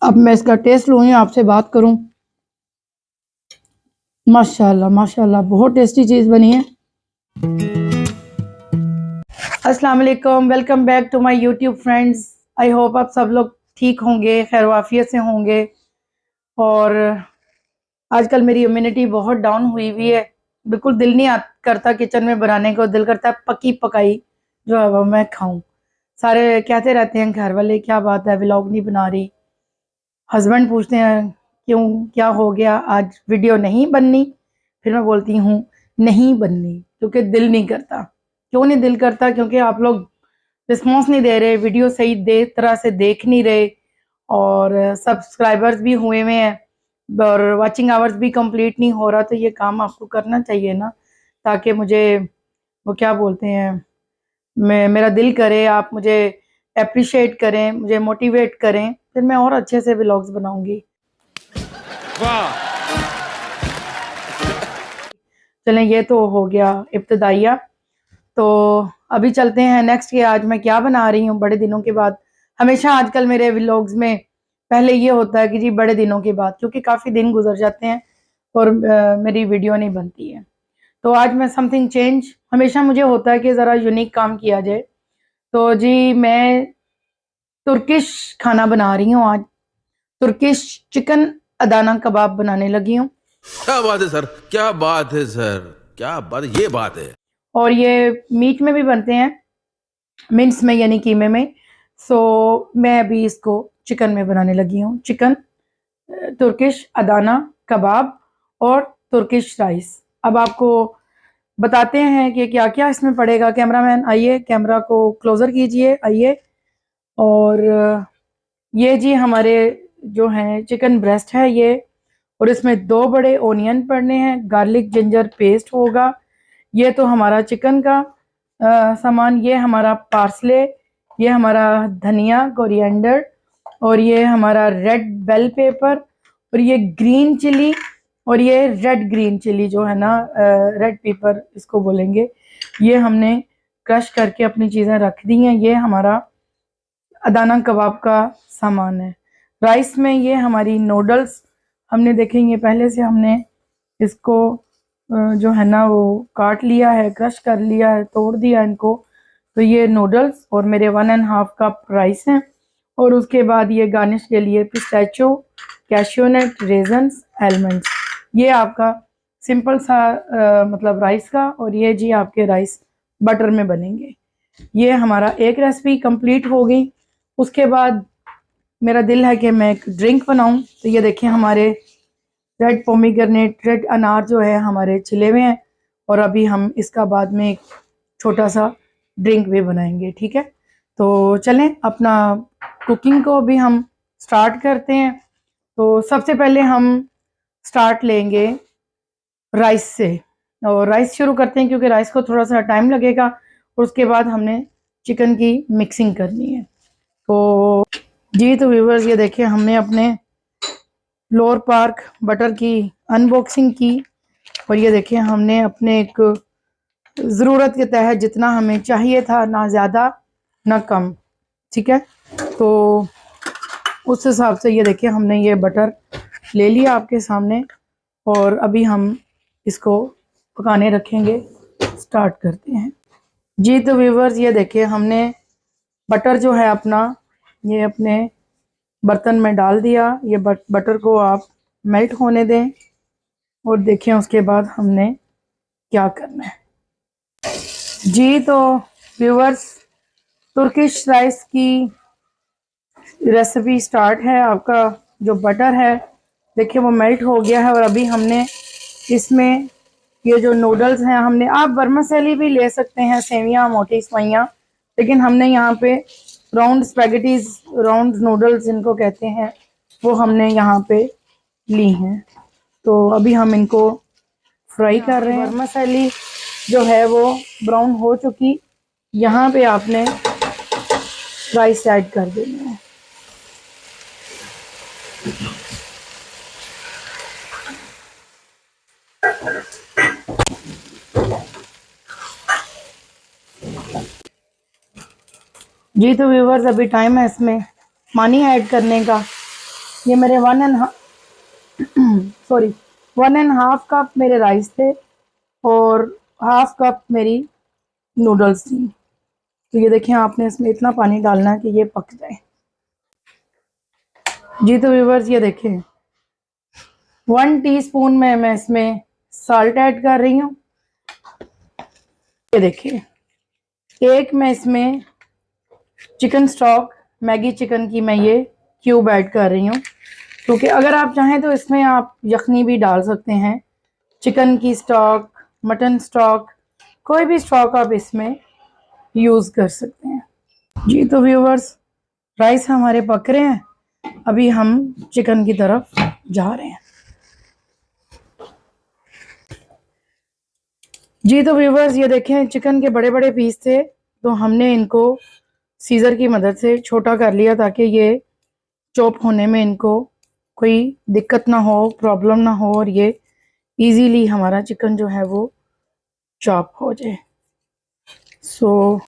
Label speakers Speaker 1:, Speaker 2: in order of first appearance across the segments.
Speaker 1: अब मैं इसका टेस्ट लूँ या आपसे बात करूँ। माशाल्लाह माशाल्लाह बहुत टेस्टी चीज़ बनी है। अस्सलाम वालेकुम, welcome back to my YouTube friends. I hope आप सब लोग ठीक होंगे, खैर वाफियत से होंगे। और आजकल मेरी इम्यूनिटी बहुत डाउन हुई हुई है, बिल्कुल दिल नहीं करता किचन में बनाने को, दिल करता है पकी पकाई जो है वो मैं खाऊं। सारे कहते रहते हैं घर वाले, क्या बात है व्लॉग नहीं बना रही। हस्बैंड पूछते हैं क्यों, क्या हो गया, आज वीडियो नहीं बननी। फिर मैं बोलती हूँ नहीं बननी क्योंकि दिल नहीं करता। क्यों नहीं दिल करता? क्योंकि आप लोग रिस्पॉन्स नहीं दे रहे, वीडियो सही दे तरह से देख नहीं रहे, और सब्सक्राइबर्स भी हुए हुए हैं और वाचिंग आवर्स भी कंप्लीट नहीं हो रहा। तो ये काम आपको करना चाहिए ना, ताकि मुझे वो क्या बोलते हैं, मेरा दिल करे, आप मुझे अप्रिशिएट करें, मुझे मोटिवेट करें, फिर मैं और अच्छे से व्लॉग्स बनाऊंगी।
Speaker 2: वाह।
Speaker 1: चलें, ये तो हो गया इब्तदाइया। तो अभी चलते हैं नेक्स्ट के, आज मैं क्या बना रही हूँ बड़े दिनों के बाद। हमेशा आजकल मेरे व्लॉग्स में पहले ये होता है कि जी बड़े दिनों के बाद, क्योंकि काफ़ी दिन गुजर जाते हैं और मेरी वीडियो नहीं बनती है। तो आज मैं समथिंग चेंज, हमेशा मुझे होता है कि ज़रा यूनिक काम किया जाए। तो जी मैं तुर्किश खाना बना रही हूँ आज। तुर्किश चिकन अदाना कबाब बनाने लगी हूँ।
Speaker 2: क्या बात है सर, क्या बात है सर, क्या बात है, ये बात है।
Speaker 1: और ये मीट में भी बनते हैं, मिन्स में यानी कीमे में। सो मैं अभी इसको चिकन में बनाने लगी हूँ। चिकन, तुर्किश अदाना कबाब और तुर्किश राइस। अब आपको बताते हैं कि क्या क्या इसमें पड़ेगा। कैमरामैन आइए, कैमरा को क्लोज़र कीजिए, आइए। और ये जी हमारे जो हैं चिकन ब्रेस्ट है ये, और इसमें 2 बड़े ओनियन पड़ने हैं, गार्लिक जिंजर पेस्ट होगा। ये तो हमारा चिकन का सामान। ये हमारा पार्सले, ये हमारा धनिया कोरिएंडर, और ये हमारा रेड बेल पेपर, और ये ग्रीन चिली, और ये रेड ग्रीन चिली जो है ना, रेड पेपर इसको बोलेंगे। ये हमने क्रश करके अपनी चीज़ें रख दी हैं। ये हमारा अदाना कबाब का सामान है। राइस में ये हमारी नूडल्स, हमने देखेंगे पहले से हमने इसको जो है ना वो काट लिया है, क्रश कर लिया है, तोड़ दिया इनको। तो ये नूडल्स और मेरे 1.5 कप राइस हैं। और उसके बाद ये गार्निश के लिए पिस्ताचियो, कैश्यूनट, रेजन्स, आलमंड्स। ये आपका सिंपल सा मतलब राइस का, और ये जी आपके राइस बटर में बनेंगे। ये हमारा एक रेसिपी कंप्लीट हो गई। उसके बाद मेरा दिल है कि मैं एक ड्रिंक बनाऊं। तो ये देखिए हमारे रेड पोमीग्रेनेट, रेड अनार जो है हमारे छिले हुए हैं, और अभी हम इसका बाद में एक छोटा सा ड्रिंक भी बनाएंगे, ठीक है। तो चलें अपना कुकिंग को अभी हम स्टार्ट करते हैं। तो सबसे पहले हम स्टार्ट लेंगे राइस से, और राइस शुरू करते हैं क्योंकि राइस को थोड़ा सा टाइम लगेगा, और उसके बाद हमने चिकन की मिक्सिंग करनी है। तो जी तो व्यूवर्स, ये देखिए हमने अपने लोअर पार्क बटर की अनबॉक्सिंग की, और ये देखिए हमने अपने एक ज़रूरत के तहत जितना हमें चाहिए था, ना ज़्यादा ना कम, ठीक है। तो उस हिसाब से ये देखिए हमने ये बटर ले लिया आपके सामने, और अभी हम इसको पकाने रखेंगे। स्टार्ट करते हैं जी। तो व्यूवर्स, ये देखिए हमने बटर जो है अपना ये अपने बर्तन में डाल दिया। ये बटर को आप मेल्ट होने दें, और देखें उसके बाद हमने क्या करना है जी। तो व्यूवर्स, तुर्किश राइस की रेसिपी स्टार्ट है। आपका जो बटर है देखिए वो मेल्ट हो गया है, और अभी हमने इसमें ये जो नूडल्स हैं, हमने आप वर्मिसेली भी ले सकते हैं, सेवियां, मोटी सवैयां, लेकिन हमने यहाँ पे राउंड स्पैगेटीज, राउंड नूडल्स जिनको कहते हैं, वो हमने यहाँ पे ली हैं। तो अभी हम इनको फ्राई कर रहे हैं। वर्मिसेली जो है वो ब्राउन हो चुकी, यहाँ पे आपने राइस ऐड कर देना है। जी तो व्यूवर्स, अभी टाइम है इसमें पानी ऐड करने का। ये मेरे 1.5 कप मेरे राइस थे और 1/2 कप मेरी नूडल्स थी। तो ये देखें, आपने इसमें इतना पानी डालना है कि ये पक जाए। जी तो व्यूवर्स, ये देखें 1 टीस्पून में मैं इसमें साल्ट ऐड कर रही हूँ। ये देखिए, एक मैं इसमें चिकन स्टॉक, मैगी चिकन की मैं ये क्यूब ऐड कर रही हूँ, क्योंकि अगर आप चाहें तो इसमें आप यखनी भी डाल सकते हैं। चिकन की स्टॉक, मटन स्टॉक, कोई भी स्टॉक आप इसमें यूज़ कर सकते हैं। जी तो व्यूवर्स, राइस हमारे पक रहे हैं, अभी हम चिकन की तरफ जा रहे हैं। जी तो व्यूवर्स, ये देखें चिकन के बड़े बड़े पीस थे, तो हमने इनको सीज़र की मदद से छोटा कर लिया ताकि ये चॉप होने में इनको कोई दिक्कत ना हो, प्रॉब्लम ना हो, और ये इजीली हमारा चिकन जो है वो चॉप हो जाए। सो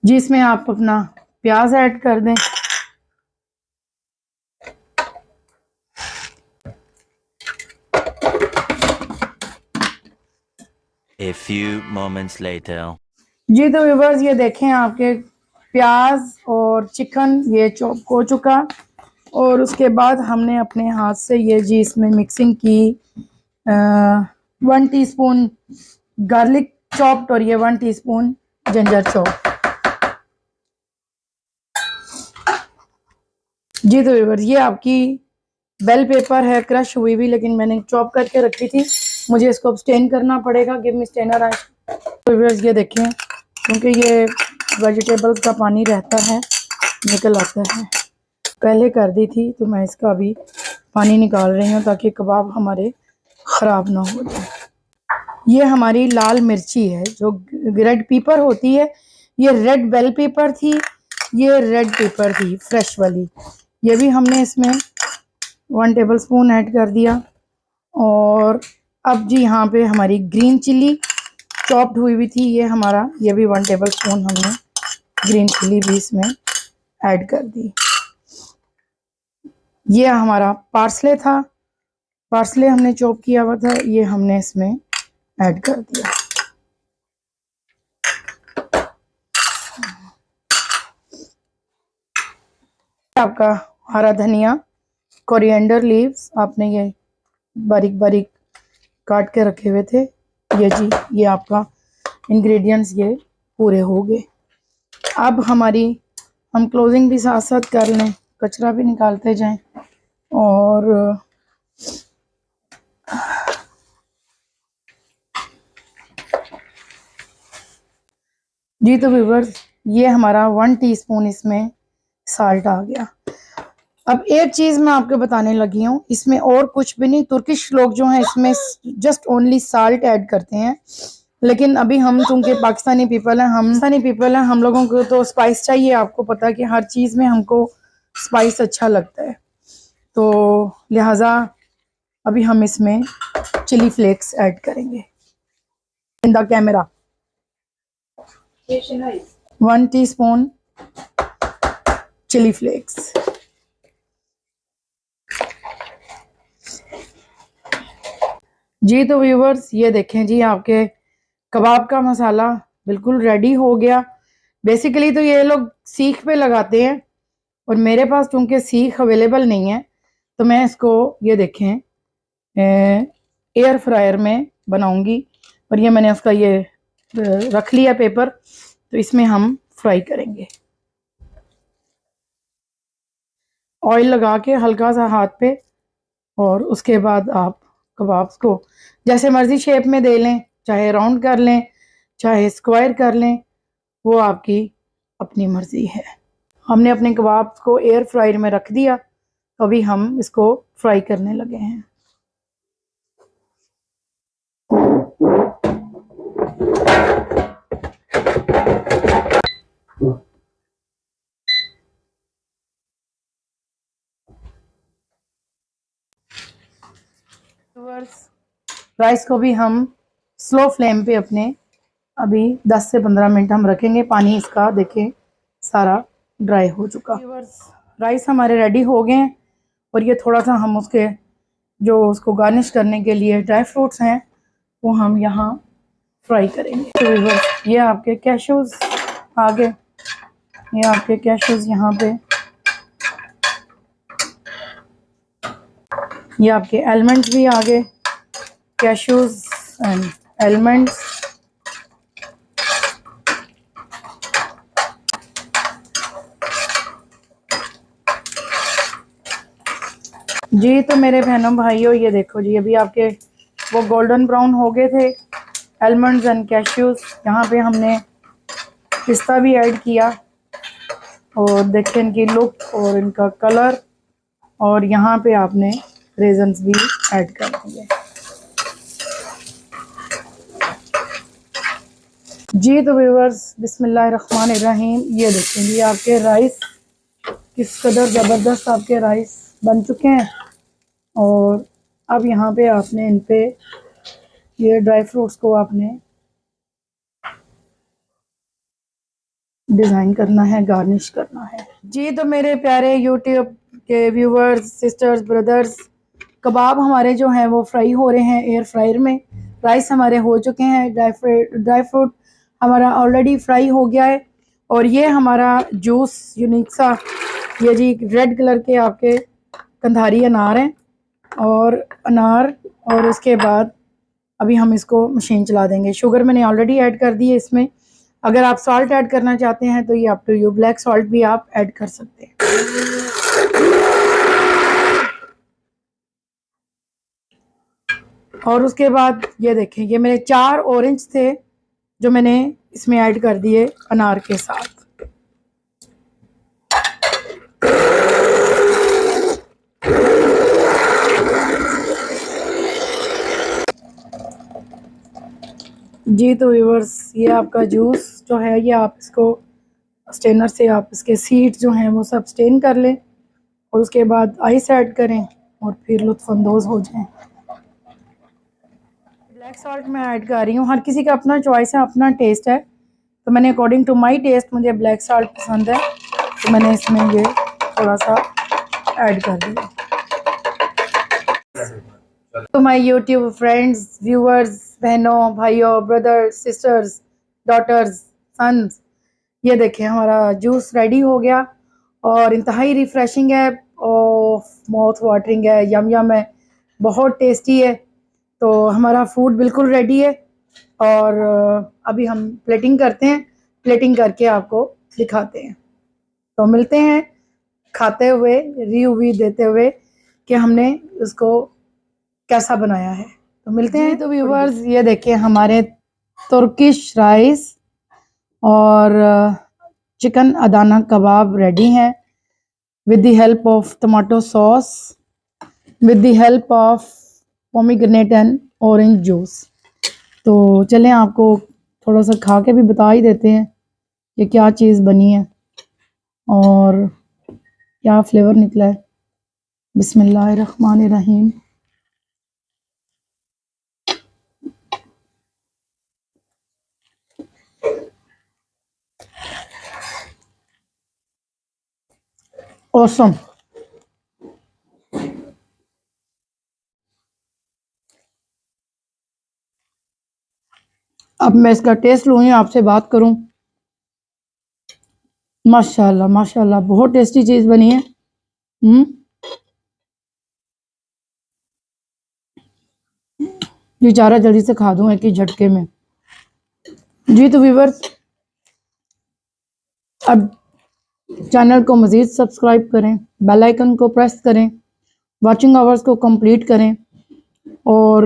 Speaker 1: जी, इसमें आप अपना प्याज ऐड कर दें।
Speaker 3: A few moments later.
Speaker 1: जी तो व्यूवर्स, ये देखें आपके प्याज और चिकन ये चॉप हो चुका, और उसके बाद हमने अपने हाथ से ये जी इसमें मिक्सिंग की 1 टीस्पून गार्लिक चॉप्ड और ये 1 टीस्पून जिंजर चॉप। जी तो व्यूवर्स, ये आपकी बेल पेपर है, क्रश हुई भी, लेकिन मैंने चॉप करके रखी थी, मुझे इसको स्टेन करना पड़ेगा। गिव मी स्टेनर आज। तो व्यूवर्स, ये देखें, क्योंकि ये वेजिटेबल्स का पानी रहता है, निकल आता है। पहले कर दी थी, तो मैं इसका अभी पानी निकाल रही हूँ ताकि कबाब हमारे ख़राब ना हो जाए। ये हमारी लाल मिर्ची है, जो रेड पेपर होती है। ये रेड बेल पेपर थी, ये रेड पेपर थी फ्रेश वाली। ये भी हमने इसमें 1 टेबलस्पून ऐड कर दिया। और अब जी यहाँ पे हमारी ग्रीन चिल्ली चॉप्ड हुई भी थी, ये भी 1 टेबलस्पून हमने ग्रीन चिल्ली भी इसमें ऐड कर दी। ये हमारा पार्सले था, पार्सले हमने चॉप किया हुआ था, ये हमने इसमें ऐड कर दिया। आपका हरा धनिया, कोरिएंडर लीव्स, आपने ये बारीक बारीक काट के रखे हुए थे। ये जी, ये आपका इंग्रेडिएंट्स ये पूरे हो गए। अब हम क्लोजिंग भी साथ साथ कर लें, कचरा भी निकालते जाएं। और जी तो व्यूवर्स, ये हमारा 1 टीस्पून इसमें साल्ट आ गया। अब एक चीज़ मैं आपको बताने लगी हूँ, इसमें और कुछ भी नहीं। तुर्किश लोग जो हैं इसमें जस्ट ओनली साल्ट ऐड करते हैं, लेकिन अभी हम चूँकि पाकिस्तानी पीपल हैं, हम लोगों को तो स्पाइस चाहिए। आपको पता है कि हर चीज़ में हमको स्पाइस अच्छा लगता है, तो लिहाजा अभी हम इसमें चिली फ्लेक्स ऐड करेंगे। In the camera 1 teaspoon chili flakes. जी तो व्यूवर्स, ये देखें जी, आपके कबाब का मसाला बिल्कुल रेडी हो गया। बेसिकली तो ये लोग सीख पे लगाते हैं, और मेरे पास चूँकि सीख अवेलेबल नहीं है, तो मैं इसको ये देखें एयर फ्रायर में बनाऊंगी। और ये मैंने उसका ये रख लिया पेपर, तो इसमें हम फ्राई करेंगे। ऑयल लगा के हल्का सा हाथ पे, और उसके बाद आप कबाब्स को जैसे मर्ज़ी शेप में दे लें, चाहे राउंड कर लें, चाहे स्क्वायर कर लें, वो आपकी अपनी मर्ज़ी है। हमने अपने कबाब्स को एयर फ्रायर में रख दिया, तो अभी हम इसको फ्राई करने लगे हैं। राइस को भी हम स्लो फ्लेम पे अपने अभी 10 से 15 मिनट हम रखेंगे। पानी इसका देखें सारा ड्राई हो चुका। राइस हमारे रेडी हो गए हैं और ये थोड़ा सा हम उसके जो उसको गार्निश करने के लिए ड्राई फ्रूट्स हैं वो हम यहाँ फ्राई करेंगे। तो व्यूअर्स ये आपके कैशूज़ आ गए, ये आपके कैशूज़ यहाँ पे, ये आपके एलमंड्स भी आ गए, कैशूज़ एंड एलमंड्स। जी तो मेरे बहनों भाइयों ये देखो जी, अभी आपके वो गोल्डन ब्राउन हो गए थे एलमंड्स एंड कैश्यूज़। यहाँ पे हमने पिस्ता भी ऐड किया और देखिए इनकी लुक और इनका कलर, और यहाँ पे आपने रेजन्स भी ऐड कर दिए। जी तो व्यूअर्स बिस्मिल्लाहिर्रहमानिर्रहीम, ये देखें जी आपके राइस किस कदर ज़बरदस्त आपके राइस बन चुके हैं। और अब यहाँ पे आपने इन पे ये ड्राई फ्रूट्स को आपने डिज़ाइन करना है, गार्निश करना है। जी तो मेरे प्यारे यूट्यूब के व्यूवर्स, सिस्टर्स, ब्रदर्स, कबाब हमारे जो हैं वो फ्राई हो रहे हैं एयर फ्रायर में। राइस हमारे हो चुके हैं, ड्राई फ्रूट हमारा ऑलरेडी फ्राई हो गया है। और ये हमारा जूस यूनिक सा, ये जी रेड कलर के आपके कंधारी अनार हैं और अनार, और उसके बाद अभी हम इसको मशीन चला देंगे। शुगर मैंने ऑलरेडी ऐड कर दी है इसमें। अगर आप सॉल्ट ऐड करना चाहते हैं तो ये up to you, black salt भी आप ऐड कर सकते हैं। और उसके बाद ये देखें, ये मेरे 4 ऑरेंज थे जो मैंने इसमें ऐड कर दिए अनार के साथ। जी तो व्यूअर्स ये आपका जूस जो है ये आप इसको स्टेनर से आप इसके सीड्स जो हैं वो सब स्टेन कर लें और उसके बाद आइस ऐड करें और फिर लुत्फ़अंदोज़ हो जाएं। ब्लैक सॉल्ट मैं ऐड कर रही हूँ, हर किसी का अपना चॉइस है, अपना टेस्ट है। तो मैंने अकॉर्डिंग टू माई टेस्ट, मुझे ब्लैक सॉल्ट पसंद है तो मैंने इसमें ये थोड़ा सा ऐड कर दिया। तो माय यूट्यूब फ्रेंड्स, व्यूअर्स, बहनों, भाइयों, ब्रदर्स, सिस्टर्स, डॉटर्स, सन्स, ये देखें हमारा जूस रेडी हो गया और इंतहाई रिफ्रेशिंग है और माउथ वाटरिंग है, यम यम है, बहुत टेस्टी है। तो हमारा फूड बिल्कुल रेडी है और अभी हम प्लेटिंग करते हैं, प्लेटिंग करके आपको दिखाते हैं। तो मिलते हैं खाते हुए, रिव्यू देते हुए कि हमने उसको कैसा बनाया है। तो मिलते हैं। तो व्यूवर्स ये देखिए हमारे तुर्किश राइस और चिकन अदाना कबाब रेडी हैं with the help of tomato sauce, with the help of pomegranate and orange juice. तो चलें आपको थोड़ा सा खा के भी बता ही देते हैं कि क्या चीज़ बनी है और क्या फ्लेवर निकला है। बिस्मिल्लाहिर्रहमानिर्रहीम। ऑसम। अब मैं इसका टेस्ट लूँ, आपसे बात करूं। माशाल्लाह माशाल्लाह बहुत टेस्टी चीज़ बनी है। बेचारा जल्दी से खा दूं एक ही झटके में। जी तो व्यूअर्स अब चैनल को मज़ीद सब्सक्राइब करें, बेल आइकन को प्रेस करें, वॉचिंग आवर्स को कंप्लीट करें और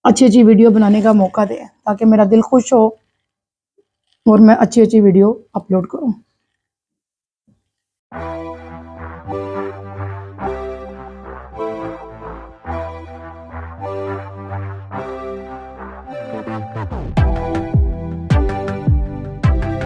Speaker 1: अच्छी अच्छी वीडियो बनाने का मौका दें ताकि मेरा दिल खुश हो और मैं अच्छी अच्छी वीडियो अपलोड करूं।